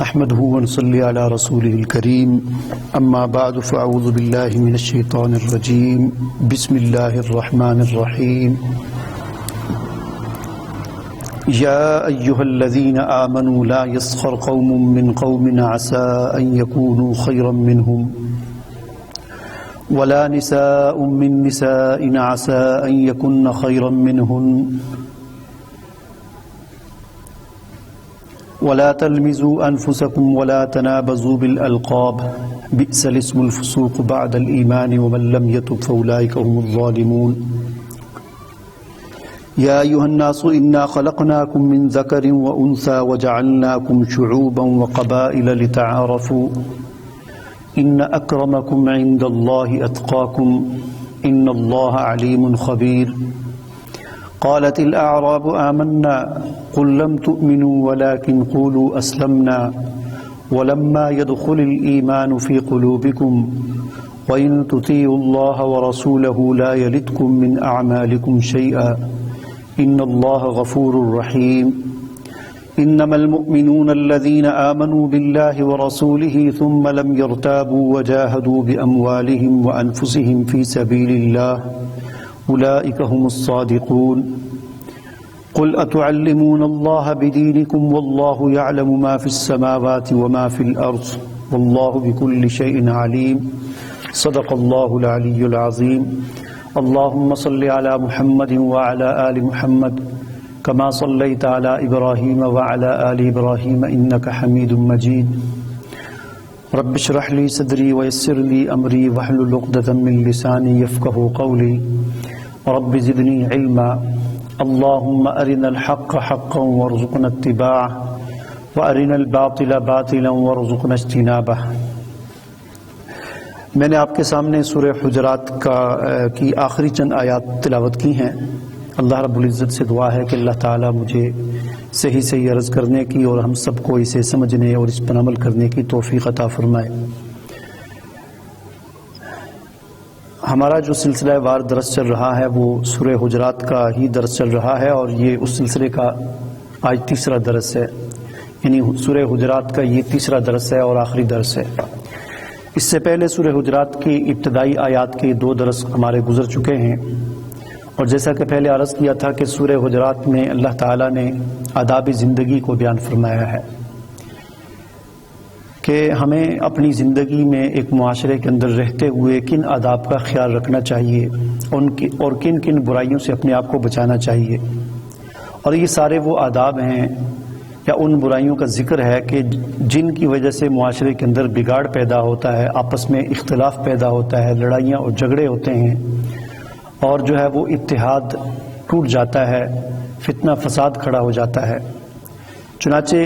احمدہ ونصلی علی رسولہ الکریم اما بعد فاعوذ باللہ من الشیطان الرجیم بسم اللہ الرحمن الرحیم یا ایہا الذین آمنوا لا یسخر قوم من قوم عسى ان یکونوا خیرا منہم ولا نساء من نساء عسى ان یکن خیرا منہن ولا تلمزوا أنفسكم ولا تنابزوا بالألقاب بئس الاسم الفسوق بعد الإيمان ومن لم يتب فأولئك هم الظالمون يا أيها الناس إنا خلقناكم من ذكر وأنثى وجعلناكم شعوبا وقبائل لتعارفوا إن أكرمكم عند الله أتقاكم إن الله عليم خبير قالت الأعراب آمنا قل لم تؤمنوا ولكن قولوا أسلمنا ولما يدخل الإيمان في قلوبكم وإن تطيعوا الله ورسوله لا يلدكم من أعمالكم شيئا إن الله غفور رحيم إنما المؤمنون الذين آمنوا بالله ورسوله ثم لم يرتابوا وجاهدوا بأموالهم وأنفسهم في سبيل الله أولئك هم الصادقون قل أتعلمون الله بدينكم والله يعلم ما في السماوات وما في الأرض والله بكل شيء عليم صدق الله العلي العظيم اللهم صل على محمد وعلى آل محمد كما صليت على إبراهيم وعلى آل إبراهيم إنك حميد مجيد رب اشرح لي صدري ويسر لي أمري واحلل عقدة من لساني يفقهوا قولي رب زدني علما اللهم أرنا الحق حقا وارزقنا اتباعه وأرنا الباطل باطلا وارزقنا اجتنابه۔ میں نے آپ کے سامنے سورہ حجرات کی آخری چند آیات تلاوت کی ہیں۔ اللہ رب العزت سے دعا ہے کہ اللہ تعالیٰ مجھے صحیح عرض کرنے کی اور ہم سب کو اسے سمجھنے اور اس پر عمل کرنے کی توفیق عطا فرمائے۔ ہمارا جو سلسلہ وار درس چل رہا ہے وہ سورہ حجرات کا ہی درس چل رہا ہے، اور یہ اس سلسلے کا آج تیسرا درس ہے، یعنی سورہ حجرات کا یہ تیسرا درس ہے اور آخری درس ہے۔ اس سے پہلے سورہ حجرات کی ابتدائی آیات کے 2 درس ہمارے گزر چکے ہیں، اور جیسا کہ پہلے عرض کیا تھا کہ سورہ حجرات میں اللہ تعالیٰ نے آداب زندگی کو بیان فرمایا ہے کہ ہمیں اپنی زندگی میں ایک معاشرے کے اندر رہتے ہوئے کن آداب کا خیال رکھنا چاہیے اور کن کن برائیوں سے اپنے آپ کو بچانا چاہیے، اور یہ سارے وہ آداب ہیں یا ان برائیوں کا ذکر ہے کہ جن کی وجہ سے معاشرے کے اندر بگاڑ پیدا ہوتا ہے، آپس میں اختلاف پیدا ہوتا ہے، لڑائیاں اور جھگڑے ہوتے ہیں، اور جو ہے وہ اتحاد ٹوٹ جاتا ہے، فتنہ فساد کھڑا ہو جاتا ہے۔ چنانچہ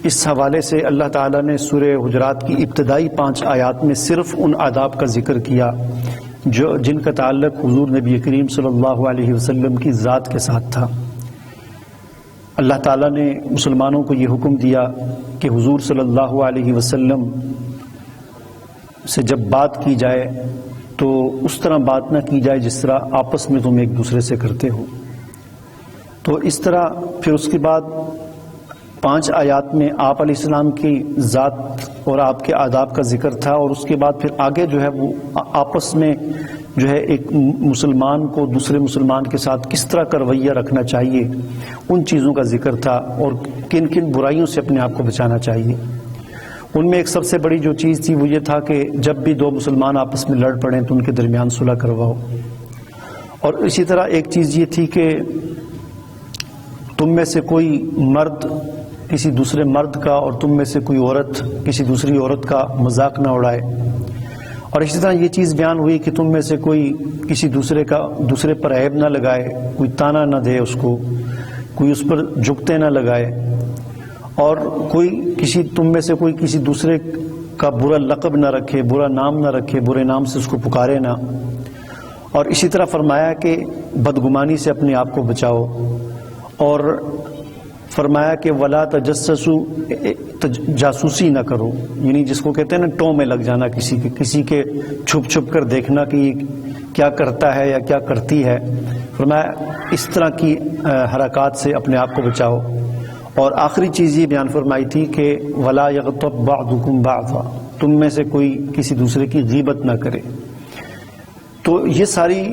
اس حوالے سے اللہ تعالیٰ نے سورہ حجرات کی ابتدائی 5 آیات میں صرف ان آداب کا ذکر کیا جن کا تعلق حضور نبی کریم صلی اللہ علیہ وسلم کی ذات کے ساتھ تھا۔ اللہ تعالیٰ نے مسلمانوں کو یہ حکم دیا کہ حضور صلی اللہ علیہ وسلم سے جب بات کی جائے تو اس طرح بات نہ کی جائے جس طرح آپس میں تم ایک دوسرے سے کرتے ہو۔ تو اس طرح پھر اس کے بعد 5 آیات میں آپ علیہ السلام کی ذات اور آپ کے آداب کا ذکر تھا، اور اس کے بعد پھر آگے جو ہے وہ آپس میں جو ہے ایک مسلمان کو دوسرے مسلمان کے ساتھ کس طرح کا رویہ رکھنا چاہیے ان چیزوں کا ذکر تھا، اور کن کن برائیوں سے اپنے آپ کو بچانا چاہیے۔ ان میں ایک سب سے بڑی جو چیز تھی وہ یہ تھا کہ جب بھی 2 مسلمان آپس میں لڑ پڑیں تو ان کے درمیان صلح کرواؤ، اور اسی طرح ایک چیز یہ تھی کہ تم میں سے کوئی مرد کسی دوسرے مرد کا اور تم میں سے کوئی عورت کسی دوسری عورت کا مذاق نہ اڑائے، اور اسی طرح یہ چیز بیان ہوئی کہ تم میں سے کوئی کسی دوسرے پر عیب نہ لگائے، کوئی تانا نہ دے اس کو، کوئی اس پر جھکتے نہ لگائے، اور تم میں سے کوئی کسی دوسرے کا برا لقب نہ رکھے، برا نام نہ رکھے، برے نام سے اس کو پکارے نہ، اور اسی طرح فرمایا کہ بدگمانی سے اپنے آپ کو بچاؤ، اور فرمایا کہ ولا تجسسوا، جاسوسی نہ کرو، یعنی جس کو کہتے ہیں نا ٹو میں لگ جانا، کسی کے چھپ کر دیکھنا کہ یہ کیا کرتا ہے یا کیا کرتی ہے۔ فرمایا اس طرح کی حرکات سے اپنے آپ کو بچاؤ، اور آخری چیز یہ بیان فرمائی تھی کہ وَلَا يَغْتَبْ بَعْضُكُمْ بَعْضًا، تم میں سے کوئی کسی دوسرے کی غیبت نہ کرے۔ تو یہ ساری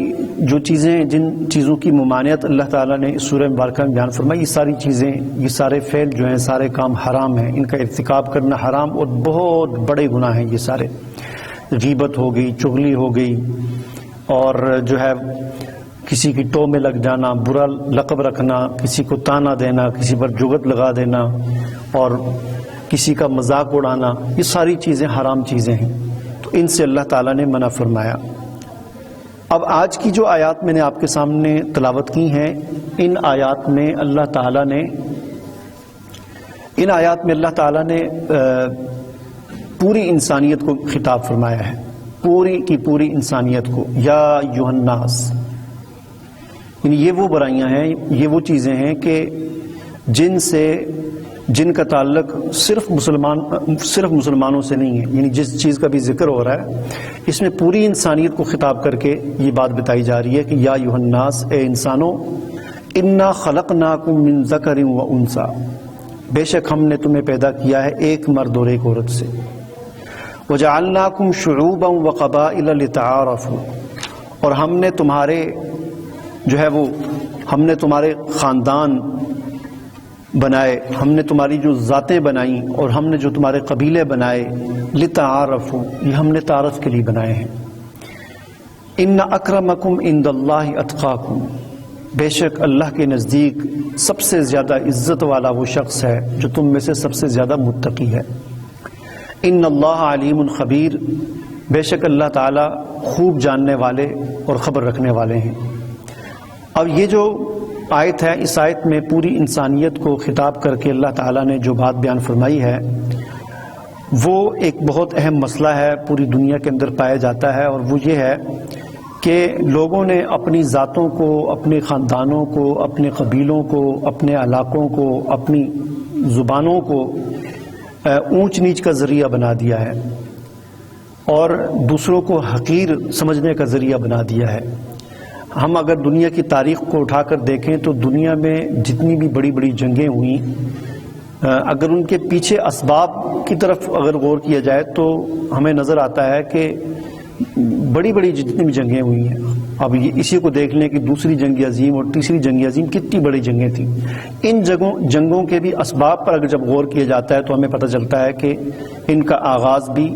جو چیزیں، جن چیزوں کی ممانعت اللہ تعالیٰ نے اس سورہ مبارکہ میں بیان فرمائی، یہ ساری چیزیں، یہ سارے فعل جو ہیں، سارے کام حرام ہیں، ان کا ارتکاب کرنا حرام اور بہت بڑے گناہ ہیں یہ سارے۔ غیبت ہو گئی، چغلی ہو گئی، اور جو ہے کسی کی ٹو میں لگ جانا، برا لقب رکھنا، کسی کو تانا دینا، کسی پر جغت لگا دینا، اور کسی کا مذاق اڑانا، یہ ساری چیزیں حرام چیزیں ہیں، تو ان سے اللہ تعالیٰ نے منع فرمایا۔ اب آج کی جو آیات میں نے آپ کے سامنے تلاوت کی ہیں، ان آیات میں اللہ تعالیٰ نے پوری انسانیت کو خطاب فرمایا ہے، پوری کی پوری انسانیت کو، یا ایھا الناس، یعنی یہ وہ برائیاں ہیں، یہ وہ چیزیں ہیں کہ جن کا تعلق صرف مسلمانوں سے نہیں ہے، یعنی جس چیز کا بھی ذکر ہو رہا ہے اس میں پوری انسانیت کو خطاب کر کے یہ بات بتائی جا رہی ہے کہ یا ایھا الناس، اے انسانوں، انا خلقناکم من ذکر و انثی، بے شک ہم نے تمہیں پیدا کیا ہے ایک مرد اور ایک عورت سے، وجعلناکم شعوبا وقبائل لتعارفوا، اور ہم نے تمہارے خاندان بنائے، ہم نے تمہاری جو ذاتیں بنائیں اور ہم نے جو تمہارے قبیلے بنائے، لتعارفوا، یہ ہم نے تعارف کے لیے بنائے ہیں۔ ان اکرمکم عند اللہ اتقاکم، بے شک اللہ کے نزدیک سب سے زیادہ عزت والا وہ شخص ہے جو تم میں سے سب سے زیادہ متقی ہے۔ ان اللہ علیم خبیر، بے شک اللہ تعالیٰ خوب جاننے والے اور خبر رکھنے والے ہیں۔ اب یہ جو آیت ہے، اس آیت میں پوری انسانیت کو خطاب کر کے اللہ تعالیٰ نے جو بات بیان فرمائی ہے، وہ ایک بہت اہم مسئلہ ہے، پوری دنیا کے اندر پایا جاتا ہے، اور وہ یہ ہے کہ لوگوں نے اپنی ذاتوں کو، اپنے خاندانوں کو، اپنے قبیلوں کو، اپنے علاقوں کو، اپنی زبانوں کو اونچ نیچ کا ذریعہ بنا دیا ہے، اور دوسروں کو حقیر سمجھنے کا ذریعہ بنا دیا ہے۔ ہم اگر دنیا کی تاریخ کو اٹھا کر دیکھیں تو دنیا میں جتنی بھی بڑی بڑی جنگیں ہوئیں، اگر ان کے پیچھے اسباب کی طرف اگر غور کیا جائے تو ہمیں نظر آتا ہے کہ بڑی بڑی جتنی بھی جنگیں ہوئی ہیں، اب اسی کو دیکھ لیں کہ دوسری جنگ عظیم اور تیسری جنگ عظیم کتنی بڑی جنگیں تھیں۔ ان جنگوں کے بھی اسباب پر اگر جب غور کیا جاتا ہے تو ہمیں پتہ چلتا ہے کہ ان کا آغاز بھی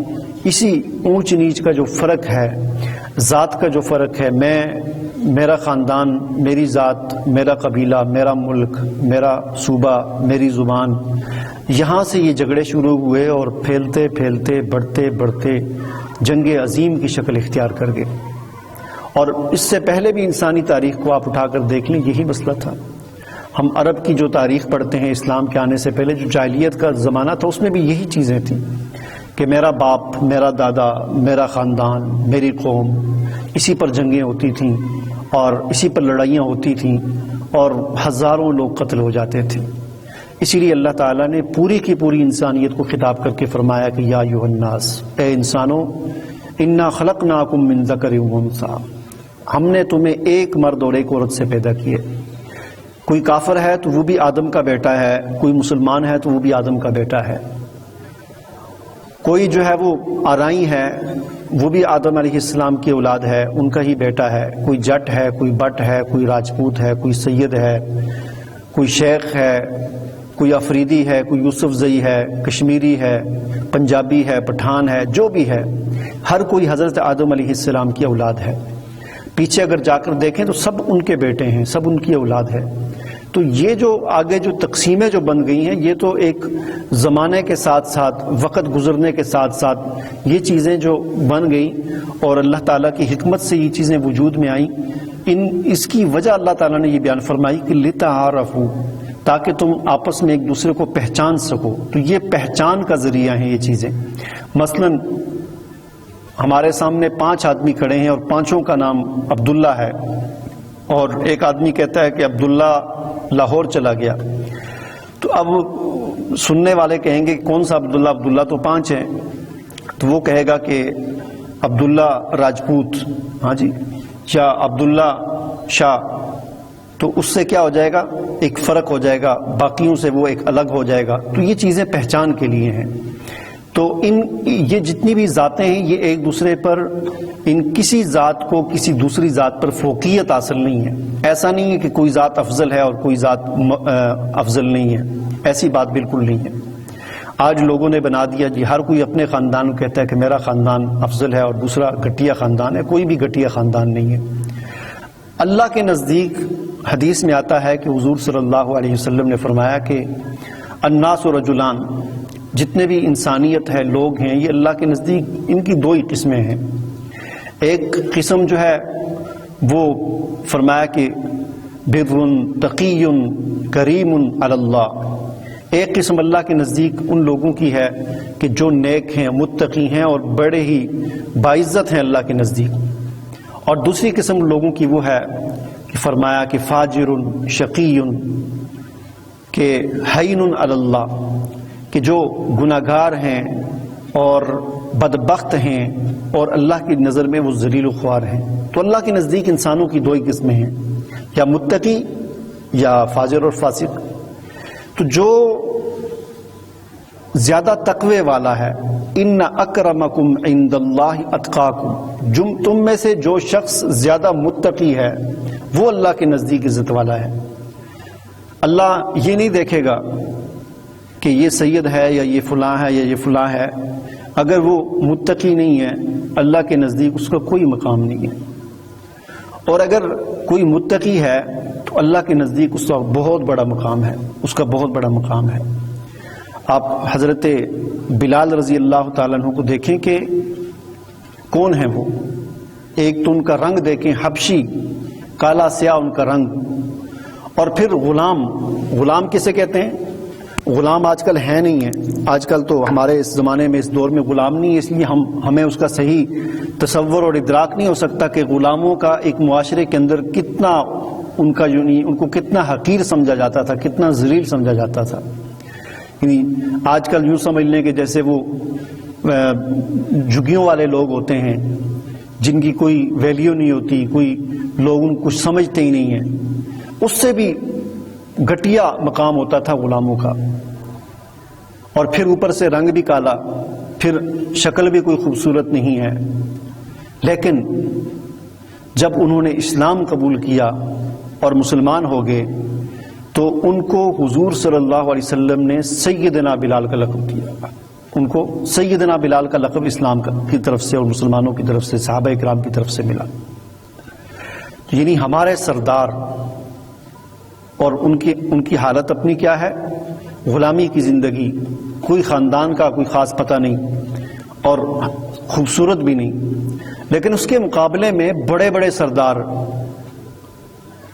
اسی اونچ نیچ کا جو فرق ہے، ذات کا جو فرق ہے، میرا خاندان، میری ذات، میرا قبیلہ، میرا ملک، میرا صوبہ، میری زبان، یہاں سے یہ جھگڑے شروع ہوئے اور پھیلتے پھیلتے بڑھتے بڑھتے جنگ عظیم کی شکل اختیار کر گئے۔ اور اس سے پہلے بھی انسانی تاریخ کو آپ اٹھا کر دیکھ لیں، یہی مسئلہ تھا۔ ہم عرب کی جو تاریخ پڑھتے ہیں اسلام کے آنے سے پہلے، جو جاہلیت کا زمانہ تھا، اس میں بھی یہی چیزیں تھیں کہ میرا باپ، میرا دادا، میرا خاندان، میری قوم، اسی پر جنگیں ہوتی تھیں اور اسی پر لڑائیاں ہوتی تھیں اور ہزاروں لوگ قتل ہو جاتے تھے۔ اسی لیے اللہ تعالیٰ نے پوری کی پوری انسانیت کو خطاب کر کے فرمایا کہ یا ایھا الناس، اے انسانوں، انا خلقناکم من ذکر و انثی، ہم نے تمہیں ایک مرد اور ایک عورت سے پیدا کیے۔ کوئی کافر ہے تو وہ بھی آدم کا بیٹا ہے، کوئی مسلمان ہے تو وہ بھی آدم کا بیٹا ہے، کوئی جو ہے وہ آرائی ہے وہ بھی آدم علیہ السلام کی اولاد ہے، ان کا ہی بیٹا ہے، کوئی جٹ ہے، کوئی بٹ ہے، کوئی راجپوت ہے، کوئی سید ہے، کوئی شیخ ہے، کوئی افریدی ہے، کوئی یوسف زئی ہے، کشمیری ہے، پنجابی ہے، پٹھان ہے، جو بھی ہے، ہر کوئی حضرت آدم علیہ السلام کی اولاد ہے۔ پیچھے اگر جا کر دیکھیں تو سب ان کے بیٹے ہیں، سب ان کی اولاد ہے۔ تو یہ جو آگے جو تقسیمیں جو بن گئی ہیں، یہ تو ایک زمانے کے ساتھ ساتھ، وقت گزرنے کے ساتھ ساتھ یہ چیزیں جو بن گئیں اور اللہ تعالیٰ کی حکمت سے یہ چیزیں وجود میں آئیں، اس کی وجہ اللہ تعالیٰ نے یہ بیان فرمائی کہ لتعارفوا، تاکہ تم آپس میں ایک دوسرے کو پہچان سکو۔ تو یہ پہچان کا ذریعہ ہیں یہ چیزیں۔ مثلا ہمارے سامنے 5 آدمی کھڑے ہیں اور 5 کا نام عبداللہ ہے، اور ایک آدمی کہتا ہے کہ عبداللہ لاہور چلا گیا، تو اب سننے والے کہیں گے کہ کون سا عبداللہ؟ عبداللہ تو 5 ہیں، تو وہ کہے گا کہ عبداللہ راجپوت، ہاں جی، یا عبداللہ شاہ، تو اس سے کیا ہو جائے گا؟ ایک فرق ہو جائے گا، باقیوں سے وہ ایک الگ ہو جائے گا. تو یہ چیزیں پہچان کے لیے ہیں. تو یہ جتنی بھی ذاتیں ہیں یہ ایک دوسرے پر، ان کسی ذات کو کسی دوسری ذات پر فوقیت حاصل نہیں ہے. ایسا نہیں ہے کہ کوئی ذات افضل ہے اور کوئی ذات افضل نہیں ہے، ایسی بات بالکل نہیں ہے. آج لوگوں نے بنا دیا جی ہر کوئی اپنے خاندان کو کہتا ہے کہ میرا خاندان افضل ہے اور دوسرا گھٹیا خاندان ہے. کوئی بھی گھٹیا خاندان نہیں ہے. اللہ کے نزدیک حدیث میں آتا ہے کہ حضور صلی اللہ علیہ وسلم نے فرمایا کہ الناس رجلان، جتنے بھی انسانیت ہے، لوگ ہیں، یہ اللہ کے نزدیک ان کی دو ہی قسمیں ہیں. ایک قسم جو ہے وہ فرمایا کہ بر تقی کریم علی اللہ. ایک قسم اللہ کے نزدیک ان لوگوں کی ہے کہ جو نیک ہیں، متقی ہیں اور بڑے ہی باعزت ہیں اللہ کے نزدیک. اور دوسری قسم لوگوں کی وہ ہے کہ فرمایا کہ فاجر شقی، کہ حین علی اللہ، کہ جو گناہگار ہیں اور بدبخت ہیں اور اللہ کی نظر میں وہ ذلیل و خوار ہیں. تو اللہ کے نزدیک انسانوں کی دو ہی قسمیں ہیں، یا متقی یا فاجر اور فاسق. تو جو زیادہ تقوی والا ہے، ان اکرمکم عند اللہ اتقاکم، تم میں سے جو شخص زیادہ متقی ہے وہ اللہ کے نزدیک عزت والا ہے. اللہ یہ نہیں دیکھے گا کہ یہ سید ہے یا یہ فلاں ہے یا یہ فلاں ہے. اگر وہ متقی نہیں ہے اللہ کے نزدیک اس کا کوئی مقام نہیں ہے. اور اگر کوئی متقی ہے تو اللہ کے نزدیک اس کا بہت بڑا مقام ہے، اس کا بہت بڑا مقام ہے. آپ حضرت بلال رضی اللہ تعالیٰ عنہ کو دیکھیں کہ کون ہیں وہ. ایک تو ان کا رنگ دیکھیں، حبشی، کالا سیاہ ان کا رنگ. اور پھر غلام کسے کہتے ہیں؟ غلام آج کل ہے نہیں ہے. آج کل تو ہمارے اس زمانے میں، اس دور میں غلام نہیں ہے، اس لیے ہمیں اس کا صحیح تصور اور ادراک نہیں ہو سکتا کہ غلاموں کا ایک معاشرے کے اندر کتنا ان کو کتنا حقیر سمجھا جاتا تھا، کتنا ذلیل سمجھا جاتا تھا. آج کل یوں سمجھ لیں کہ جیسے وہ جھگیوں والے لوگ ہوتے ہیں جن کی کوئی ویلیو نہیں ہوتی، کوئی لوگ ان کو سمجھتے ہی نہیں ہیں. اس سے بھی گھٹیا مقام ہوتا تھا غلاموں کا. اور پھر اوپر سے رنگ بھی کالا، پھر شکل بھی کوئی خوبصورت نہیں ہے. لیکن جب انہوں نے اسلام قبول کیا اور مسلمان ہو گئے تو ان کو حضور صلی اللہ علیہ وسلم نے سیدنا بلال کا لقب دیا. ان کو سیدنا بلال کا لقب اسلام کی طرف سے اور مسلمانوں کی طرف سے، صحابہ کرام کی طرف سے ملا. یعنی ہمارے سردار اور ان کی حالت اپنی کیا ہے؟ غلامی کی زندگی، کوئی خاندان کا کوئی خاص پتہ نہیں اور خوبصورت بھی نہیں. لیکن اس کے مقابلے میں بڑے بڑے سردار،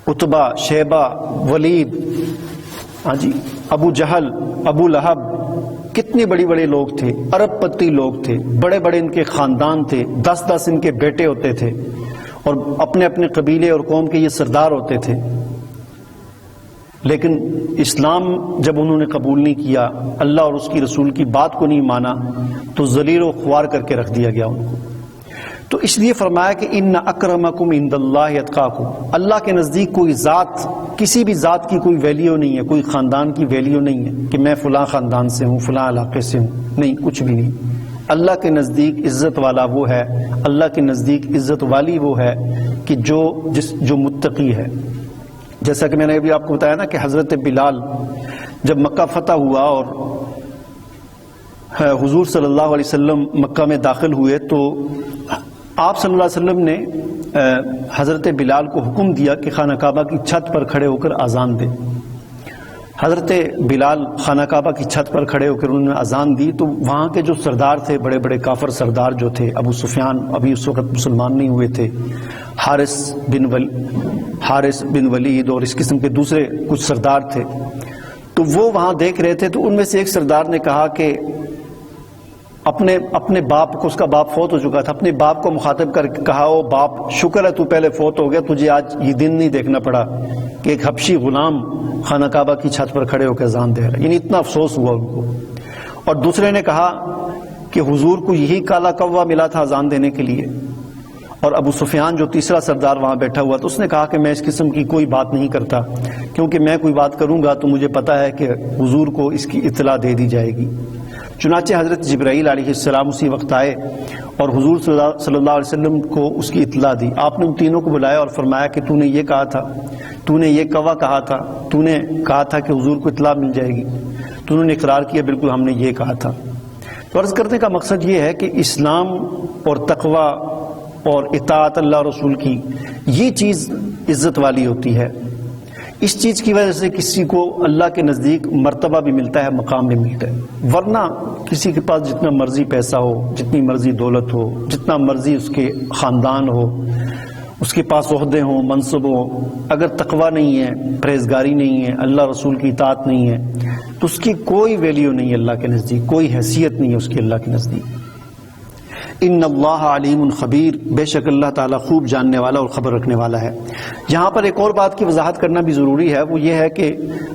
عتبہ، شیبہ، ولید، ابو جہل، ابو لہب، کتنے بڑی بڑے لوگ تھے، ارب پتی لوگ تھے، بڑے بڑے ان کے خاندان تھے، 10 ان کے بیٹے ہوتے تھے اور اپنے اپنے قبیلے اور قوم کے یہ سردار ہوتے تھے. لیکن اسلام جب انہوں نے قبول نہیں کیا، اللہ اور اس کی رسول کی بات کو نہیں مانا، تو ذلیل و خوار کر کے رکھ دیا گیا ان کو. تو اس لیے فرمایا کہ ان اکرمکم عند اللہ اتقاکم. اللہ کے نزدیک کوئی ذات، کسی بھی ذات کی کوئی ویلیو نہیں ہے، کوئی خاندان کی ویلیو نہیں ہے کہ میں فلاں خاندان سے ہوں، فلاں علاقے سے ہوں. نہیں، کچھ بھی نہیں. اللہ کے نزدیک عزت والا وہ ہے، اللہ کے نزدیک عزت والی وہ ہے کہ جو متقی ہے. جیسا کہ میں نے ابھی آپ کو بتایا نا کہ حضرت بلال جب مکہ فتح ہوا اور حضور صلی اللہ علیہ وسلم مکہ میں داخل ہوئے تو آپ صلی اللہ علیہ وسلم نے حضرت بلال کو حکم دیا کہ خانہ کعبہ کی چھت پر کھڑے ہو کر اذان دے. حضرت بلال خانہ کعبہ کی چھت پر کھڑے ہو کر انہوں نے اذان دی. تو وہاں کے جو سردار تھے، بڑے بڑے کافر سردار جو تھے، ابو سفیان ابھی اس وقت مسلمان نہیں ہوئے تھے، حارث بن ولید اور اس قسم کے دوسرے کچھ سردار تھے، تو وہ وہاں دیکھ رہے تھے. تو ان میں سے ایک سردار نے کہا کہ اپنے باپ کو، اس کا باپ فوت ہو چکا تھا، اپنے باپ کو مخاطب کر کے کہا، او باپ، شکر ہے تو پہلے فوت ہو گیا، تجھے آج یہ دن نہیں دیکھنا پڑا کہ ایک حبشی غلام خانہ کعبہ کی چھت پر کھڑے ہو کے اذان دے رہا ہے. یعنی اتنا افسوس ہوا ان کو. اور دوسرے نے کہا کہ حضور کو یہی کالا کوا ملا تھا اذان دینے کے لیے. اور ابو سفیان جو تیسرا سردار وہاں بیٹھا ہوا تو اس نے کہا کہ میں اس قسم کی کوئی بات نہیں کرتا، کیونکہ میں کوئی بات کروں گا تو مجھے پتا ہے کہ حضور کو اس کی اطلاع دے دی جائے گی۔ چنانچہ حضرت جبرائیل علیہ السلام اسی وقت آئے اور حضور صلی اللہ علیہ وسلم کو اس کی اطلاع دی۔ آپ نے ان تینوں کو بلایا اور فرمایا کہ تو نے یہ کہا تھا، تو نے یہ کہا تھا، تو نے کہا تھا کہ حضور کو اطلاع مل جائے گی، تو انہوں نے اقرار کیا بالکل ہم نے یہ کہا تھا۔ تو عرض کرنے کا مقصد یہ ہے کہ اسلام اور تقوی اور اطاعت اللہ رسول کی یہ چیز عزت والی ہوتی ہے، اس چیز کی وجہ سے کسی کو اللہ کے نزدیک مرتبہ بھی ملتا ہے، مقام بھی ملتا ہے۔ ورنہ کسی کے پاس جتنا مرضی پیسہ ہو، جتنی مرضی دولت ہو، جتنا مرضی اس کے خاندان ہو، اس کے پاس عہدے ہوں، منصب ہوں، اگر تقوی نہیں ہے، پرہیزگاری نہیں ہے، اللہ رسول کی اطاعت نہیں ہے، تو اس کی کوئی ویلیو نہیں ہے اللہ کے نزدیک، کوئی حیثیت نہیں ہے اس کی اللہ کے نزدیک۔ ان اللہ علیم خبیر، بے شک اللہ تعالیٰ خوب جاننے والا اور خبر رکھنے والا ہے۔ یہاں پر ایک اور بات کی وضاحت کرنا بھی ضروری ہے، وہ یہ ہے کہ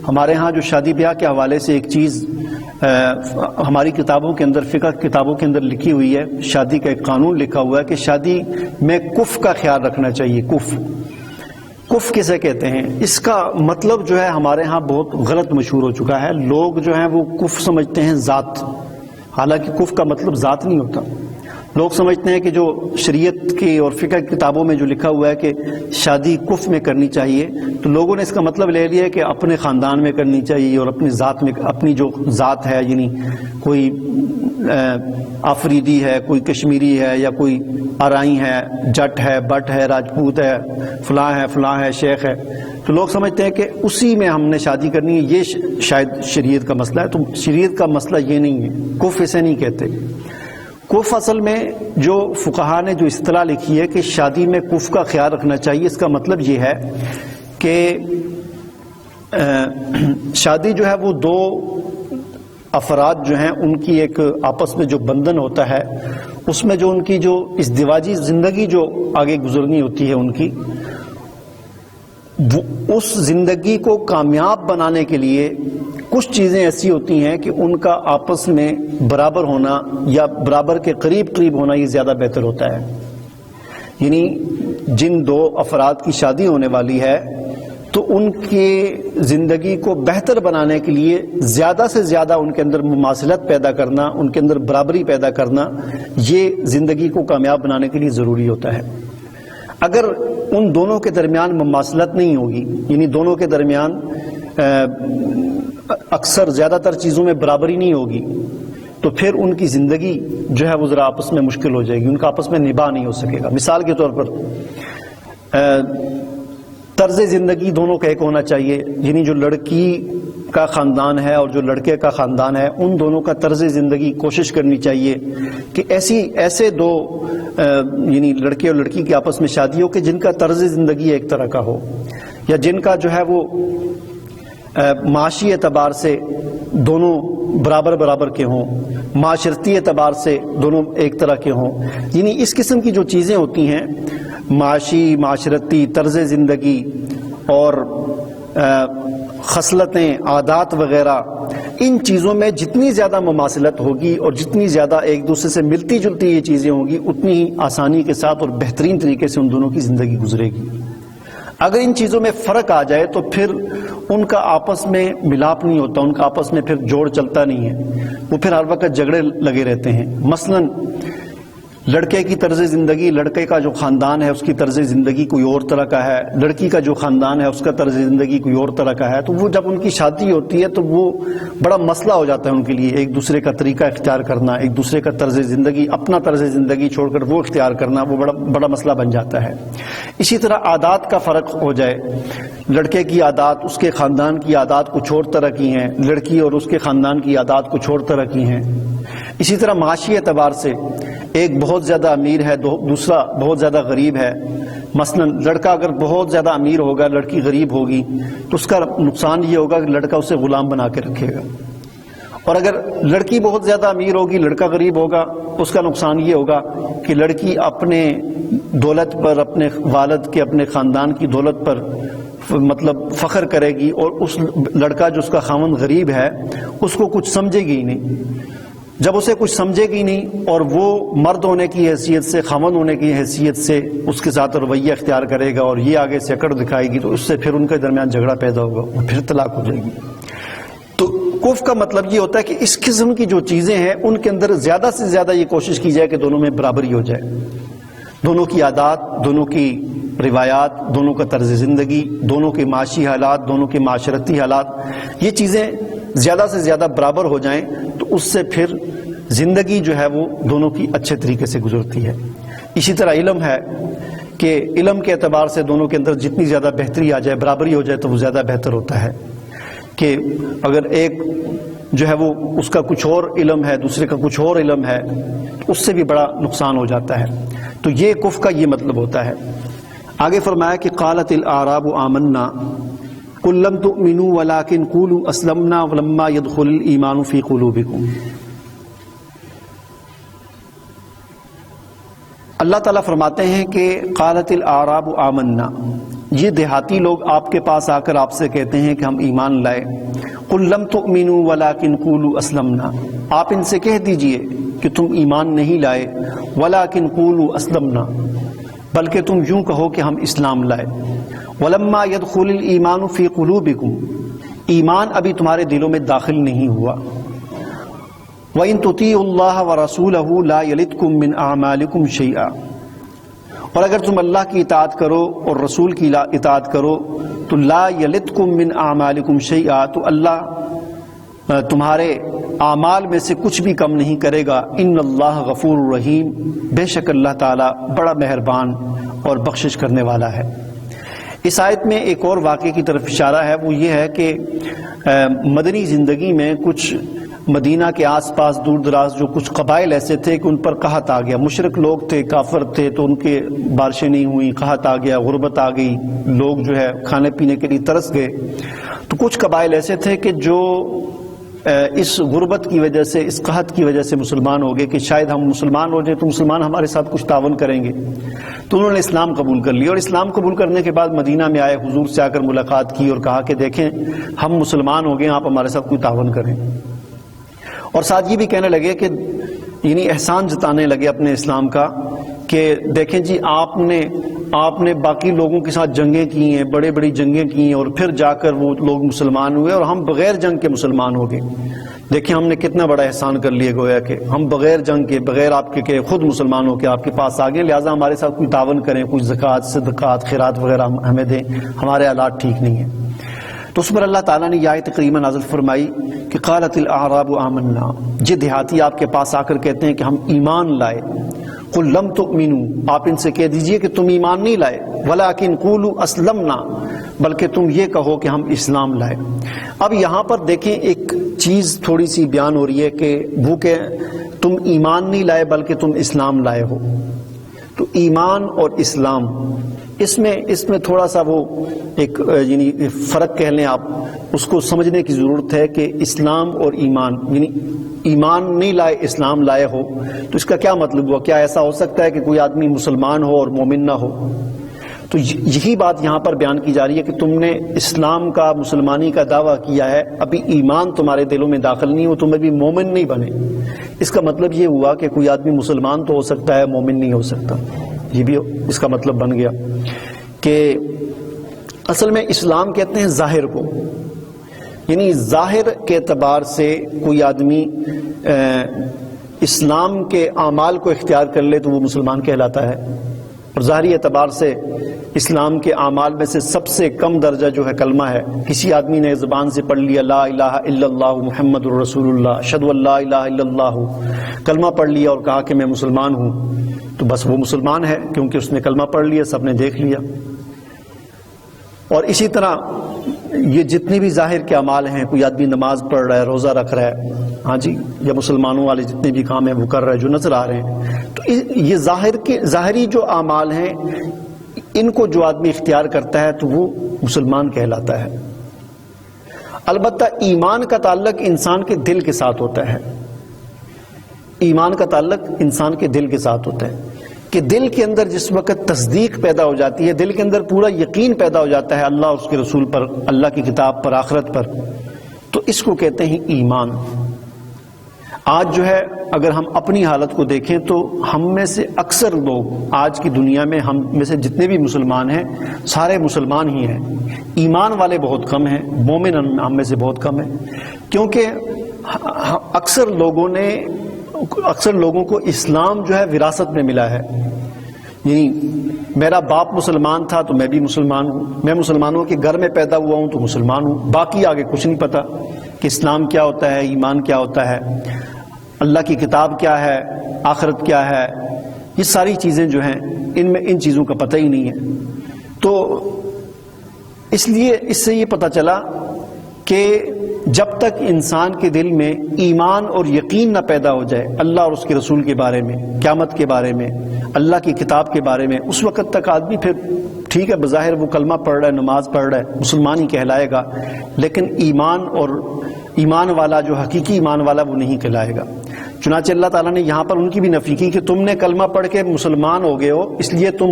ہمارے ہاں جو شادی بیاہ کے حوالے سے ایک چیز ہماری کتابوں کے اندر، فقہ کتابوں کے اندر لکھی ہوئی ہے، شادی کا ایک قانون لکھا ہوا ہے کہ شادی میں کف کا خیال رکھنا چاہیے۔ کف کسے کہتے ہیں؟ اس کا مطلب جو ہے ہمارے ہاں بہت غلط مشہور ہو چکا ہے۔ لوگ جو ہیں وہ کف سمجھتے ہیں ذات، حالانکہ کف کا مطلب ذات نہیں ہوتا۔ لوگ سمجھتے ہیں کہ جو شریعت کی اور فقہ کتابوں میں جو لکھا ہوا ہے کہ شادی کف میں کرنی چاہیے، تو لوگوں نے اس کا مطلب لے لیا ہے کہ اپنے خاندان میں کرنی چاہیے اور اپنی ذات میں، اپنی جو ذات ہے، یعنی کوئی آفریدی ہے، کوئی کشمیری ہے، یا کوئی آرائی ہے، جٹ ہے، بٹ ہے، راجپوت ہے، فلاں ہے، شیخ ہے، تو لوگ سمجھتے ہیں کہ اسی میں ہم نے شادی کرنی ہے، یہ شاید شریعت کا مسئلہ ہے۔ تو شریعت کا مسئلہ یہ نہیں ہے، کف اسے نہیں کہتے۔ کف اصل میں جو فقہا نے جو اصطلاح لکھی ہے کہ شادی میں کف کا خیال رکھنا چاہیے، اس کا مطلب یہ ہے کہ شادی جو ہے وہ دو افراد جو ہیں ان کی ایک آپس میں جو بندھن ہوتا ہے، اس میں جو ان کی جو ازدواجی زندگی جو آگے گزرنی ہوتی ہے ان کی، اس زندگی کو کامیاب بنانے کے لیے کچھ چیزیں ایسی ہوتی ہیں کہ ان کا آپس میں برابر ہونا یا برابر کے قریب ہونا یہ زیادہ بہتر ہوتا ہے۔ یعنی جن دو افراد کی شادی ہونے والی ہے تو ان کی زندگی کو بہتر بنانے کے لیے زیادہ سے زیادہ ان کے اندر مماثلت پیدا کرنا، ان کے اندر برابری پیدا کرنا، یہ زندگی کو کامیاب بنانے کے لیے ضروری ہوتا ہے۔ اگر ان دونوں کے درمیان مماثلت نہیں ہوگی، یعنی دونوں کے درمیان اکثر زیادہ تر چیزوں میں برابری نہیں ہوگی، تو پھر ان کی زندگی جو ہے وہ ذرا آپس میں مشکل ہو جائے گی، ان کا آپس میں نباہ نہیں ہو سکے گا۔ مثال کے طور پر طرز زندگی دونوں کا ایک ہونا چاہیے، یعنی جو لڑکی کا خاندان ہے اور جو لڑکے کا خاندان ہے، ان دونوں کا طرز زندگی کوشش کرنی چاہیے کہ ایسے دو یعنی لڑکے اور لڑکی کی آپس میں شادی ہو کہ جن کا طرز زندگی ایک طرح کا ہو، یا جن کا جو ہے وہ معاشی اعتبار سے دونوں برابر کے ہوں، معاشرتی اعتبار سے دونوں ایک طرح کے ہوں۔ یعنی اس قسم کی جو چیزیں ہوتی ہیں، معاشی، معاشرتی، طرز زندگی اور خصلتیں، عادات وغیرہ، ان چیزوں میں جتنی زیادہ مماثلت ہوگی اور جتنی زیادہ ایک دوسرے سے ملتی جلتی یہ چیزیں ہوں گی، اتنی ہی آسانی کے ساتھ اور بہترین طریقے سے ان دونوں کی زندگی گزرے گی۔ اگر ان چیزوں میں فرق آ جائے تو پھر ان کا آپس میں ملاپ نہیں ہوتا، ان کا آپس میں پھر جوڑ چلتا نہیں ہے، وہ پھر ہر وقت جھگڑے لگے رہتے ہیں۔ مثلاً لڑکے کی طرز زندگی، لڑکے کا جو خاندان ہے اس کی طرز زندگی کوئی اور طرح کا ہے، لڑکی کا جو خاندان ہے اس کا طرز زندگی کوئی اور طرح کا ہے، تو وہ جب ان کی شادی ہوتی ہے تو وہ بڑا مسئلہ ہو جاتا ہے ان کے لیے، ایک دوسرے کا طریقہ اختیار کرنا، ایک دوسرے کا طرز زندگی، اپنا طرز زندگی چھوڑ کر وہ اختیار کرنا، وہ بڑا مسئلہ بن جاتا ہے۔ اسی طرح عادات کا فرق ہو جائے، لڑکے کی عادات اس کے خاندان کی عادات کچھ اور طرح کی ہیں، لڑکی اور اس کے خاندان کی عادات کچھ اور طرح کی ہیں۔ اسی طرح معاشی اعتبار سے ایک بہت زیادہ امیر ہے، دوسرا بہت زیادہ غریب ہے۔ مثلا لڑکا اگر بہت زیادہ امیر ہوگا، لڑکی غریب ہوگی، تو اس کا نقصان یہ ہوگا کہ لڑکا اسے غلام بنا کے رکھے گا، اور اگر لڑکی بہت زیادہ امیر ہوگی، لڑکا غریب ہوگا، اس کا نقصان یہ ہوگا کہ لڑکی اپنے دولت پر، اپنے والد کے، اپنے خاندان کی دولت پر مطلب فخر کرے گی، اور اس لڑکا جو اس کا خاوند غریب ہے اس کو کچھ سمجھے گی ہی نہیں، جب اسے کچھ سمجھے گی نہیں اور وہ مرد ہونے کی حیثیت سے، خاوند ہونے کی حیثیت سے اس کے ساتھ رویہ اختیار کرے گا اور یہ آگے سے اکڑ دکھائے گی، تو اس سے پھر ان کے درمیان جھگڑا پیدا ہوگا اور پھر طلاق ہو جائے گی۔ تو کفر کا مطلب یہ ہوتا ہے کہ اس قسم کی جو چیزیں ہیں ان کے اندر زیادہ سے زیادہ یہ کوشش کی جائے کہ دونوں میں برابری ہو جائے، دونوں کی عادات، دونوں کی روایات، دونوں کا طرز زندگی، دونوں کے معاشی حالات، دونوں کے معاشرتی حالات، یہ چیزیں زیادہ سے زیادہ برابر ہو جائیں تو اس سے پھر زندگی جو ہے وہ دونوں کی اچھے طریقے سے گزرتی ہے۔ اسی طرح علم ہے کہ علم کے اعتبار سے دونوں کے اندر جتنی زیادہ بہتری آ جائے، برابری ہو جائے تو وہ زیادہ بہتر ہوتا ہے، کہ اگر ایک جو ہے وہ اس کا کچھ اور علم ہے، دوسرے کا کچھ اور علم ہے، اس سے بھی بڑا نقصان ہو جاتا ہے۔ تو یہ کفر کا یہ مطلب ہوتا ہے۔ آگے فرمایا کہ قالت الاعراب آمنا قل لم تؤمنوا ولكن قولوا اسلمنا ولما يدخل الايمان في قلوبكم۔ اللہ تعالیٰ فرماتے ہیں کہ قالت الاعراب آمنا، یہ دیہاتی لوگ آپ کے پاس آ کر آپ سے کہتے ہیں کہ ہم ایمان لائے۔ قل لم تؤمنوا ولكن قولوا اسلمنا، آپ ان سے کہہ دیجئے کہ تم ایمان نہیں لائے، ولكن قولوا اسلمنا، بلکہ تم یوں کہو کہ ہم اسلام لائے۔ ولما يدخل الايمان في قلوبكم، ایمان ابھی تمہارے دلوں میں داخل نہیں ہوا۔ وَإِن تُطِيعُوا اللَّهَ وَرَسُولَهُ لَا يَلِتْكُم مِّنْ أَعْمَالِكُمْ شَيْئًا، اور اگر تم اللہ کی اطاعت کرو اور رسول کی اطاعت کرو تو لا يَلِتْكُم مِّنْ أَعْمَالِكُمْ شَيْئًا، تو اللہ تمہارے اعمال میں سے کچھ بھی کم نہیں کرے گا۔ ان اللہ غفور رحیم، بے شک اللہ تعالیٰ بڑا مہربان اور بخشش کرنے والا ہے۔ اس آیت میں ایک اور واقعے کی طرف اشارہ ہے، وہ یہ ہے کہ مدنی زندگی میں کچھ مدینہ کے آس پاس دور دراز جو کچھ قبائل ایسے تھے کہ ان پر قحط آ گیا، مشرک لوگ تھے، کافر تھے، تو ان کے بارشیں نہیں ہوئیں، قحط آ گیا، غربت آ گئی، لوگ جو ہے کھانے پینے کے لیے ترس گئے۔ تو کچھ قبائل ایسے تھے کہ جو اس غربت کی وجہ سے، اس قحط کی وجہ سے مسلمان ہو گئے کہ شاید ہم مسلمان ہو جائیں تو مسلمان ہمارے ساتھ کچھ تعاون کریں گے، تو انہوں نے اسلام قبول کر لیا، اور اسلام قبول کرنے کے بعد مدینہ میں آئے، حضور سے آ کر ملاقات کی اور کہا کہ دیکھیں ہم مسلمان ہو گئے، آپ ہمارے ساتھ کوئی تعاون کریں، اور ساتھ یہ بھی کہنے لگے کہ یعنی احسان جتانے لگے اپنے اسلام کا کہ دیکھیں جی آپ نے باقی لوگوں کے ساتھ جنگیں کی ہیں، بڑے بڑی جنگیں کی ہیں، اور پھر جا کر وہ لوگ مسلمان ہوئے اور ہم بغیر جنگ کے مسلمان ہو گئے۔ دیکھیں ہم نے کتنا بڑا احسان کر لیا، گویا کہ ہم بغیر جنگ کے، بغیر آپ کے کہ خود مسلمان ہو کے آپ کے پاس آ گئے، لہٰذا ہمارے ساتھ کوئی تعاون کریں، کوئی زکوٰۃ، صدقات، خیرات وغیرہ ہمیں دیں، ہمارے حالات ٹھیک نہیں ہیں۔ تو اس پر اللہ تعالیٰ نے یہ آیت تقریباً نازل فرمائی کہ قالت الاعراب آمنا، یہ دیہاتی آپ کے پاس آ کر کہتے ہیں کہ ہم ایمان لائے۔ قل لم تؤمنوا، آپ ان سے کہہ دیجئے کہ تم ایمان نہیں لائے، ولکن قولوا اسلمنا، بلکہ تم یہ کہو کہ ہم اسلام لائے۔ اب یہاں پر دیکھیں ایک چیز تھوڑی سی بیان ہو رہی ہے کہ وہ کہ تم ایمان نہیں لائے بلکہ تم اسلام لائے ہو۔ تو ایمان اور اسلام، اس میں تھوڑا سا وہ ایک یعنی فرق کہہ لیں آپ، اس کو سمجھنے کی ضرورت ہے کہ اسلام اور ایمان، یعنی ایمان نہیں لائے اسلام لائے ہو، تو اس کا کیا مطلب ہوا؟ کیا ایسا ہو سکتا ہے کہ کوئی آدمی مسلمان ہو اور مومن نہ ہو؟ تو یہی بات یہاں پر بیان کی جا رہی ہے کہ تم نے اسلام کا، مسلمانی کا دعویٰ کیا ہے، ابھی ایمان تمہارے دلوں میں داخل نہیں ہو، تم ابھی مومن نہیں بنے۔ اس کا مطلب یہ ہوا کہ کوئی آدمی مسلمان تو ہو سکتا ہے، مومن نہیں ہو سکتا۔ یہ بھی اس کا مطلب بن گیا کہ اصل میں اسلام کہتے ہیں ظاہر کو، یعنی ظاہر کے اعتبار سے کوئی آدمی اسلام کے اعمال کو اختیار کر لے تو وہ مسلمان کہلاتا ہے، اور ظاہری اعتبار سے اسلام کے اعمال میں سے سب سے کم درجہ جو ہے کلمہ ہے۔ کسی آدمی نے زبان سے پڑھ لیا لا الہ الا اللہ محمد الرسول اللہ، اشہد ان لا الہ الا اللہ، کلمہ پڑھ لیا اور کہا کہ میں مسلمان ہوں، تو بس وہ مسلمان ہے، کیونکہ اس نے کلمہ پڑھ لیا، سب نے دیکھ لیا۔ اور اسی طرح یہ جتنی بھی ظاہر کے اعمال ہیں، کوئی آدمی نماز پڑھ رہا ہے، روزہ رکھ رہا ہے، ہاں جی، یا مسلمانوں والے جتنے بھی کام ہیں وہ کر رہا ہے جو نظر آ رہے ہیں، تو یہ ظاہری جو اعمال ہیں ان کو جو آدمی اختیار کرتا ہے تو وہ مسلمان کہلاتا ہے۔ البتہ ایمان کا تعلق انسان کے دل کے ساتھ ہوتا ہے، ایمان کا تعلق انسان کے دل کے ساتھ ہوتا ہے کہ دل کے اندر جس وقت تصدیق پیدا ہو جاتی ہے، دل کے اندر پورا یقین پیدا ہو جاتا ہے اللہ اور اس کے رسول پر، اللہ کی کتاب پر، آخرت پر، تو اس کو کہتے ہیں ایمان۔ آج جو ہے اگر ہم اپنی حالت کو دیکھیں تو ہم میں سے اکثر لوگ آج کی دنیا میں، ہم میں سے جتنے بھی مسلمان ہیں سارے مسلمان ہی ہیں، ایمان والے بہت کم ہیں، مومن ہم میں سے بہت کم ہیں، کیونکہ اکثر لوگوں کو اسلام جو ہے وراثت میں ملا ہے. یعنی میرا باپ مسلمان تھا تو میں بھی مسلمان ہوں، میں مسلمانوں کے گھر میں پیدا ہوا ہوں تو مسلمان ہوں، باقی آگے کچھ نہیں پتا کہ اسلام کیا ہوتا ہے، ایمان کیا ہوتا ہے، اللہ کی کتاب کیا ہے، آخرت کیا ہے. یہ ساری چیزیں جو ہیں ان چیزوں کا پتہ ہی نہیں ہے. تو اس لیے اس سے یہ پتہ چلا کہ جب تک انسان کے دل میں ایمان اور یقین نہ پیدا ہو جائے اللہ اور اس کے رسول کے بارے میں، قیامت کے بارے میں، اللہ کی کتاب کے بارے میں، اس وقت تک آدمی پھر ٹھیک ہے بظاہر وہ کلمہ پڑھ رہا ہے، نماز پڑھ رہا ہے، مسلمان ہی کہلائے گا، لیکن ایمان والا جو حقیقی ایمان والا وہ نہیں کہلائے گا. چنانچہ اللہ تعالیٰ نے یہاں پر ان کی بھی نفی کی کہ تم نے کلمہ پڑھ کے مسلمان ہو گئے ہو، اس لیے تم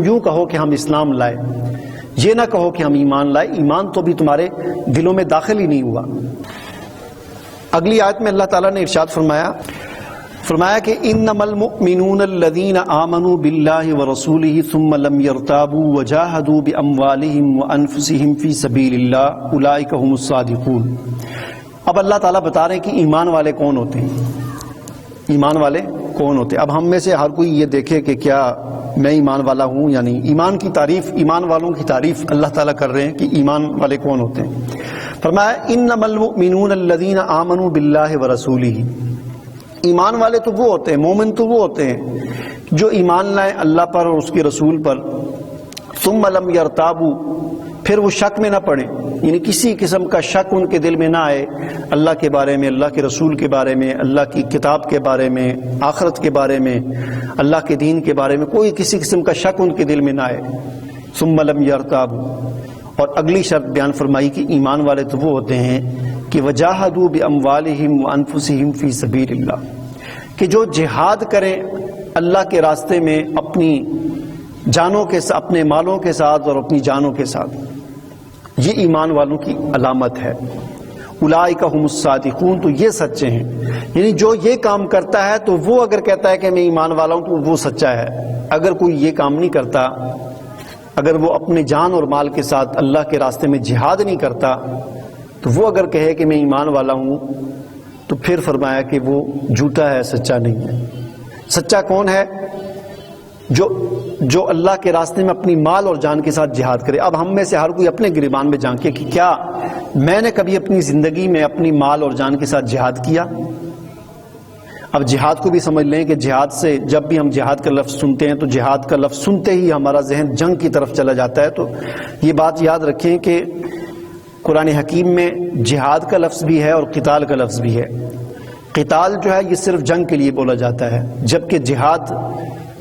یوں کہو کہ ہم اسلام لائے، یہ نہ کہو کہ ہم ایمان لائے، ایمان تو بھی تمہارے دلوں میں داخل ہی نہیں ہوا. اگلی آیت میں اللہ تعالیٰ نے ارشاد فرمایا کہ انما المؤمنون الذین آمنوا باللہ ورسولہ ثم لم يرتابوا وجاہدوا باموالہم وانفسہم فی سبیل اللہ اولئک هم الصادقون. اب اللہ تعالیٰ بتا رہے ہیں کہ ایمان والے کون ہوتے ہیں، ایمان والے کون ہوتے ہیں. اب ہم میں سے ہر کوئی یہ دیکھے کہ کیا میں ایمان والا ہوں یا نہیں. ایمان والوں کی تعریف اللہ تعالیٰ کر رہے ہیں کہ ایمان والے کون ہوتے ہیں. فرمایا انما المؤمنون الذین آمنوا باللہ ورسولہ، ایمان والے تو وہ ہوتے ہیں، مومن تو وہ ہوتے ہیں جو ایمان لائیں اللہ پر اور اس کے رسول پر، ثم لم یرتابوا، پھر وہ شک میں نہ پڑیں، یعنی کسی قسم کا شک ان کے دل میں نہ آئے اللہ کے بارے میں، اللہ کے رسول کے بارے میں، اللہ کی کتاب کے بارے میں، آخرت کے بارے میں، اللہ کے دین کے بارے میں کوئی کسی قسم کا شک ان کے دل میں نہ آئے. ثم لم یرتابوا، اور اگلی شرط بیان فرمائی کہ ایمان والے تو وہ ہوتے ہیں کہ وجاہدوا باموالہم وانفسہم فی سبیل اللہ، کہ جو جہاد کریں اللہ کے راستے میں اپنی جانوں کے ساتھ، اپنے مالوں کے ساتھ اور اپنی جانوں کے ساتھ. یہ ایمان والوں کی علامت ہے. اولئک هم الصادقون، تو یہ سچے ہیں. یعنی جو یہ کام کرتا ہے تو وہ اگر کہتا ہے کہ میں ایمان والا ہوں تو وہ سچا ہے. اگر کوئی یہ کام نہیں کرتا، اگر وہ اپنے جان اور مال کے ساتھ اللہ کے راستے میں جہاد نہیں کرتا، تو وہ اگر کہے کہ میں ایمان والا ہوں تو پھر فرمایا کہ وہ جھوٹا ہے، سچا نہیں ہے. سچا کون ہے؟ جو اللہ کے راستے میں اپنی مال اور جان کے ساتھ جہاد کرے. اب ہم میں سے ہر کوئی اپنے گریبان میں جھانکے کہ کیا میں نے کبھی اپنی زندگی میں اپنی مال اور جان کے ساتھ جہاد کیا؟ اب جہاد کو بھی سمجھ لیں کہ جہاد سے، جب بھی ہم جہاد کا لفظ سنتے ہیں تو جہاد کا لفظ سنتے ہی ہمارا ذہن جنگ کی طرف چلا جاتا ہے. تو یہ بات یاد رکھیں کہ قرآن حکیم میں جہاد کا لفظ بھی ہے اور قتال کا لفظ بھی ہے. قتال جو ہے یہ صرف جنگ کے لیے بولا جاتا ہے، جبکہ جہاد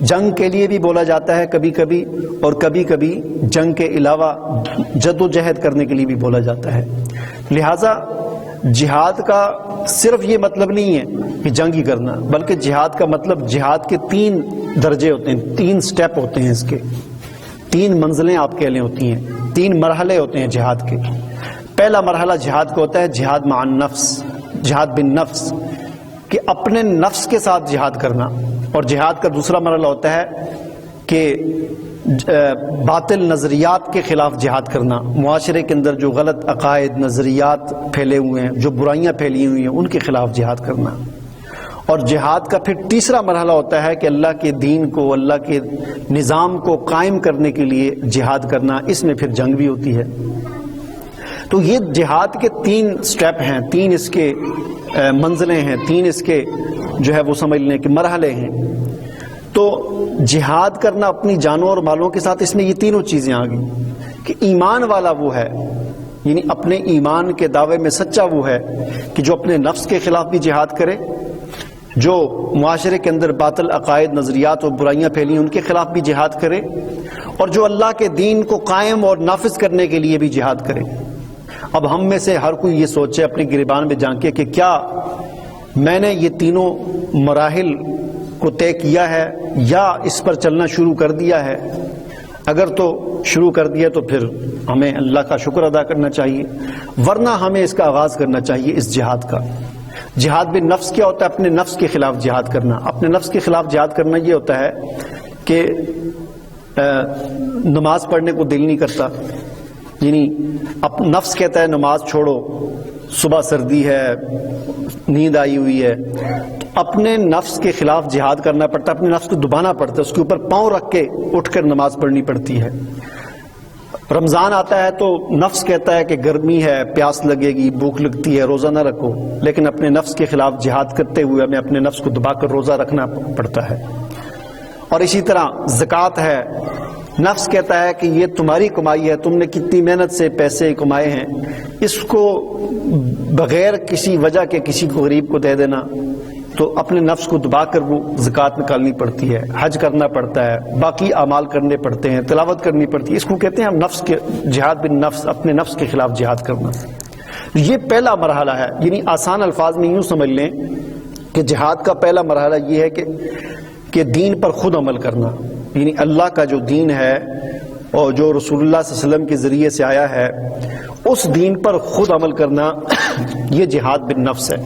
جنگ کے لیے بھی بولا جاتا ہے کبھی کبھی، اور کبھی کبھی جنگ کے علاوہ جد و جہد کرنے کے لیے بھی بولا جاتا ہے. لہٰذا جہاد کا صرف یہ مطلب نہیں ہے کہ جنگ ہی کرنا، بلکہ جہاد کا مطلب جہاد کے 3 درجے ہوتے ہیں، 3 سٹیپ ہوتے ہیں، اس کے 3 منزلیں آپ کہہ لیں ہوتی ہیں، 3 مرحلے ہوتے ہیں جہاد کے. پہلا مرحلہ جہاد کا ہوتا ہے جہاد مع النفس، جہاد بالنفس، کہ اپنے نفس کے ساتھ جہاد کرنا. اور جہاد کا دوسرا مرحلہ ہوتا ہے کہ باطل نظریات کے خلاف جہاد کرنا، معاشرے کے اندر جو غلط عقائد، نظریات پھیلے ہوئے ہیں، جو برائیاں پھیلی ہوئی ہیں، ان کے خلاف جہاد کرنا. اور جہاد کا پھر تیسرا مرحلہ ہوتا ہے کہ اللہ کے دین کو، اللہ کے نظام کو قائم کرنے کے لیے جہاد کرنا. اس میں پھر جنگ بھی ہوتی ہے. تو یہ جہاد کے 3 سٹیپ ہیں، 3 اس کے منزلیں ہیں، 3 اس کے جو ہے وہ سمجھ لیں کہ مرحلے ہیں. تو جہاد کرنا اپنی جانوں اور مالوں کے ساتھ، اس میں یہ تینوں چیزیں آ گئی کہ ایمان والا وہ ہے، یعنی اپنے ایمان کے دعوے میں سچا وہ ہے کہ جو اپنے نفس کے خلاف بھی جہاد کرے، جو معاشرے کے اندر باطل عقائد، نظریات اور برائیاں پھیلی ان کے خلاف بھی جہاد کرے، اور جو اللہ کے دین کو قائم اور نافذ کرنے کے لیے بھی جہاد کرے. اب ہم میں سے ہر کوئی یہ سوچے اپنے گریبان میں جھانکے کہ کیا میں نے یہ تینوں مراحل کو طے کیا ہے یا اس پر چلنا شروع کر دیا ہے؟ اگر تو شروع کر دیا تو پھر ہمیں اللہ کا شکر ادا کرنا چاہیے، ورنہ ہمیں اس کا آغاز کرنا چاہیے، اس جہاد کا. جہاد بن نفس کیا ہوتا ہے؟ اپنے نفس کے خلاف جہاد کرنا. اپنے نفس کے خلاف جہاد کرنا یہ ہوتا ہے کہ نماز پڑھنے کو دل نہیں کرتا، یعنی نفس کہتا ہے نماز چھوڑو، صبح سردی ہے، نیند آئی ہوئی ہے، تو اپنے نفس کے خلاف جہاد کرنا پڑتا ہے، اپنے نفس کو دبانا پڑتا ہے، اس کے اوپر پاؤں رکھ کے اٹھ کر نماز پڑھنی پڑتی ہے. رمضان آتا ہے تو نفس کہتا ہے کہ گرمی ہے، پیاس لگے گی، بھوک لگتی ہے، روزہ نہ رکھو، لیکن اپنے نفس کے خلاف جہاد کرتے ہوئے ہمیں اپنے نفس کو دبا کر روزہ رکھنا پڑتا ہے. اور اسی طرح زکوٰۃ ہے، نفس کہتا ہے کہ یہ تمہاری کمائی ہے، تم نے کتنی محنت سے پیسے کمائے ہیں، اس کو بغیر کسی وجہ کے کسی کو غریب کو دے دینا، تو اپنے نفس کو دبا کر وہ زکوٰۃ نکالنی پڑتی ہے، حج کرنا پڑتا ہے، باقی اعمال کرنے پڑتے ہیں، تلاوت کرنی پڑتی ہے. اس کو کہتے ہیں ہم نفس کے جہاد بن نفس، اپنے نفس کے خلاف جہاد کرنا. یہ پہلا مرحلہ ہے. یعنی آسان الفاظ میں یوں سمجھ لیں کہ جہاد کا پہلا مرحلہ یہ ہے کہ دین پر خود عمل کرنا، یعنی اللہ کا جو دین ہے اور جو رسول اللہ صلی اللہ علیہ وسلم کے ذریعے سے آیا ہے اس دین پر خود عمل کرنا، یہ جہاد بن نفس ہے.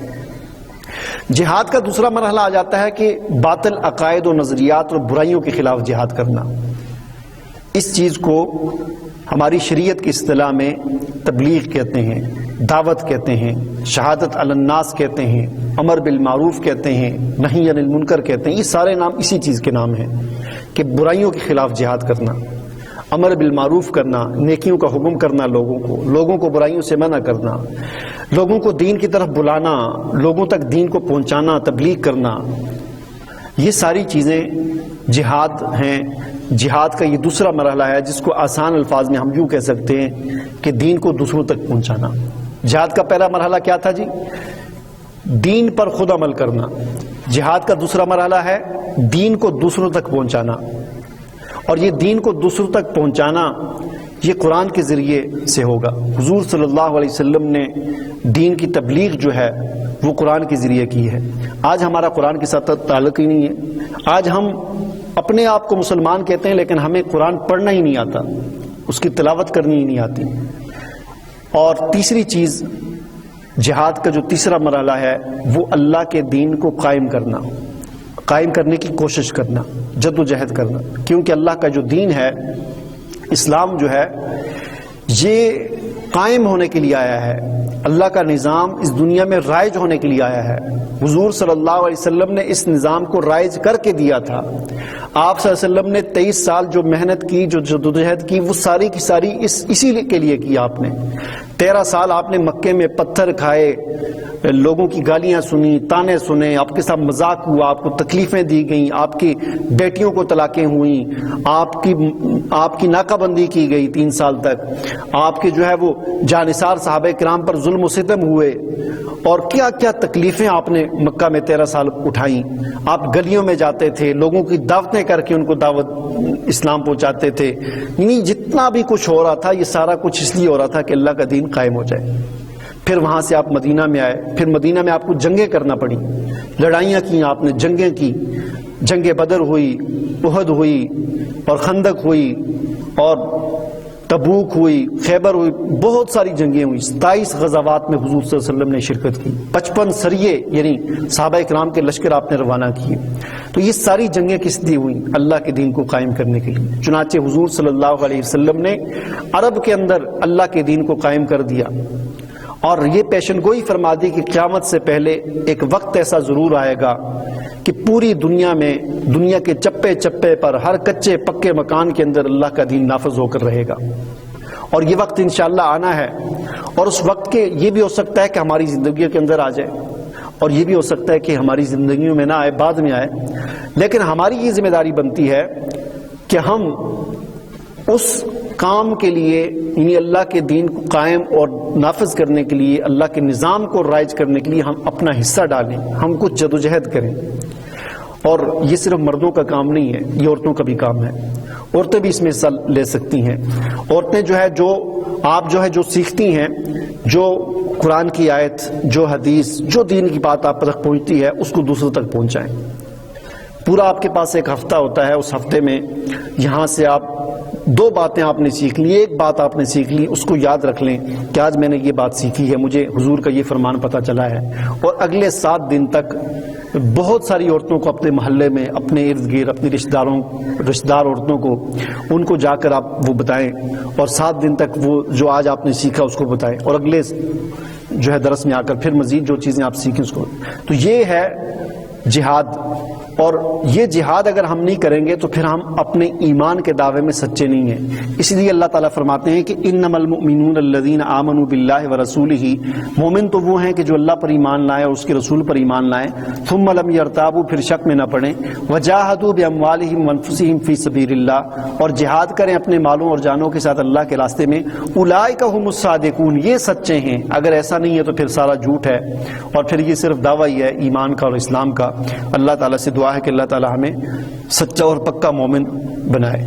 جہاد کا دوسرا مرحلہ آ جاتا ہے کہ باطل عقائد و نظریات اور برائیوں کے خلاف جہاد کرنا. اس چیز کو ہماری شریعت کی اصطلاح میں تبلیغ کہتے ہیں، دعوت کہتے ہیں، شہادت علی الناس کہتے ہیں، امر بالمعروف کہتے ہیں، نہی عن المنکر کہتے ہیں. یہ سارے نام اسی چیز کے نام ہیں کہ برائیوں کے خلاف جہاد کرنا، امر بالمعروف کرنا، نیکیوں کا حکم کرنا، لوگوں کو برائیوں سے منع کرنا، لوگوں کو دین کی طرف بلانا، لوگوں تک دین کو پہنچانا، تبلیغ کرنا. یہ ساری چیزیں جہاد ہیں. جہاد کا یہ دوسرا مرحلہ ہے جس کو آسان الفاظ میں ہم یوں کہہ سکتے ہیں کہ دین کو دوسروں تک پہنچانا. جہاد کا پہلا مرحلہ کیا تھا جی؟ دین پر خود عمل کرنا. جہاد کا دوسرا مرحلہ ہے دین کو دوسروں تک پہنچانا. اور یہ دین کو دوسروں تک پہنچانا یہ قرآن کے ذریعے سے ہوگا. حضور صلی اللہ علیہ وسلم نے دین کی تبلیغ جو ہے وہ قرآن کے ذریعے کی ہے. آج ہمارا قرآن کے ساتھ تعلق ہی نہیں ہے. آج ہم اپنے آپ کو مسلمان کہتے ہیں لیکن ہمیں قرآن پڑھنا ہی نہیں آتا، اس کی تلاوت کرنی ہی نہیں آتی. اور تیسری چیز جہاد کا جو تیسرا مرحلہ ہے وہ اللہ کے دین کو قائم کرنا، قائم کرنے کی کوشش کرنا، جد و جہد کرنا. کیونکہ اللہ کا جو دین ہے، اسلام جو ہے، یہ قائم ہونے کے لیے آیا ہے. اللہ کا نظام اس دنیا میں رائج ہونے کے لیے آیا ہے. حضور صلی اللہ علیہ وسلم نے اس نظام کو رائج کر کے دیا تھا. آپ صلی اللہ علیہ وسلم نے 23 سال جو محنت کی، جو جدوجہد کی، وہ ساری کی ساری اسی کے لیے کی. آپ نے 13 سال آپ نے مکے میں پتھر کھائے، لوگوں کی گالیاں سنی، تانے سنے، آپ کے ساتھ مذاق ہوا، آپ کو تکلیفیں دی گئیں، آپ کی بیٹیوں کو طلاقیں ہوئیں، آپ کی ناکہ بندی کی گئی 3 سال تک، آپ کے جو ہے وہ جانثار صحابہ کرام پر ظلم و ستم ہوئے، اور کیا کیا تکلیفیں آپ نے مکہ میں 13 سال اٹھائیں. آپ گلیوں میں جاتے تھے، لوگوں کی دعوتیں کر کے ان کو دعوت اسلام پہنچاتے تھے. یعنی جتنا بھی کچھ ہو رہا تھا یہ سارا کچھ اس لیے ہو رہا تھا کہ اللہ کا دین قائم ہو جائے. پھر وہاں سے آپ مدینہ میں آئے، پھر مدینہ میں آپ کو جنگیں کرنا پڑی، لڑائیاں کی آپ نے، جنگیں کی. جنگ بدر ہوئی، احد ہوئی، اور خندق ہوئی، اور تبوک ہوئی، خیبر ہوئی، بہت ساری جنگیں ہوئی. 27 غزوات میں حضور صلی اللہ علیہ وسلم نے شرکت کی. 55 سریے یعنی صحابہ کرام کے لشکر آپ نے روانہ کیے. تو یہ ساری جنگیں کس لیے ہوئیں؟ اللہ کے دین کو قائم کرنے کے لیے. چنانچہ حضور صلی اللہ علیہ وسلم نے عرب کے اندر اللہ کے دین کو قائم کر دیا. اور یہ پیشن گوئی فرما دی کہ قیامت سے پہلے ایک وقت ایسا ضرور آئے گا کہ پوری دنیا میں، دنیا کے چپے چپے پر، ہر کچے پکے مکان کے اندر اللہ کا دین نافذ ہو کر رہے گا. اور یہ وقت انشاءاللہ آنا ہے. اور اس وقت کے یہ بھی ہو سکتا ہے کہ ہماری زندگیوں کے اندر آ جائے، اور یہ بھی ہو سکتا ہے کہ ہماری زندگیوں میں نہ آئے، بعد میں آئے. لیکن ہماری یہ ذمہ داری بنتی ہے کہ ہم اس کام کے لیے، یعنی اللہ کے دین کو قائم اور نافذ کرنے کے لیے، اللہ کے نظام کو رائج کرنے کے لیے ہم اپنا حصہ ڈالیں، ہم کچھ جدوجہد کریں. اور یہ صرف مردوں کا کام نہیں ہے، یہ عورتوں کا بھی کام ہے. عورتیں بھی اس میں حصہ لے سکتی ہیں. عورتیں جو ہے جو سیکھتی ہیں، جو قرآن کی آیت، جو حدیث، جو دین کی بات آپ تک پہنچتی ہے اس کو دوسروں تک پہنچائیں. پورا آپ کے پاس ایک ہفتہ ہوتا ہے، اس ہفتے میں یہاں سے آپ دو باتیں آپ نے سیکھ لی، ایک بات آپ نے سیکھ لی، اس کو یاد رکھ لیں کہ آج میں نے یہ بات سیکھی ہے، مجھے حضور کا یہ فرمان پتہ چلا ہے، اور اگلے 7 دن تک بہت ساری عورتوں کو اپنے محلے میں، اپنے ارد گرد، اپنے رشتہ دار عورتوں کو، ان کو جا کر آپ وہ بتائیں، اور 7 دن تک وہ جو آج آپ نے سیکھا اس کو بتائیں، اور اگلے جو ہے درس میں آ کر پھر مزید جو چیزیں آپ سیکھیں اس کو. تو یہ ہے جہاد. اور یہ جہاد اگر ہم نہیں کریں گے تو پھر ہم اپنے ایمان کے دعوے میں سچے نہیں ہیں. اس لیے اللہ تعالیٰ فرماتے ہیں کہ انما المؤمنون الذین آمنوا باللہ ورسولہ، مومن تو وہ ہیں کہ جو اللہ پر ایمان لائے اور اس کے رسول پر ایمان لائیں، ثم لم یرتابوا، پھر شک میں نہ پڑیں، وجاہدوا باموالہم وانفسہم فی سبیل اللہ، اور جہاد کریں اپنے مالوں اور جانوں کے ساتھ اللہ کے راستے میں، اولئک هم الصادقون، یہ سچے ہیں. اگر ایسا نہیں ہے تو پھر سارا جھوٹ ہے، اور پھر یہ صرف دعویٰ ہی ہے ایمان کا اور اسلام کا. اللہ تعالیٰ سے دعا ہے کہ اللہ تعالیٰ ہمیں سچا اور پکا مومن بنائے.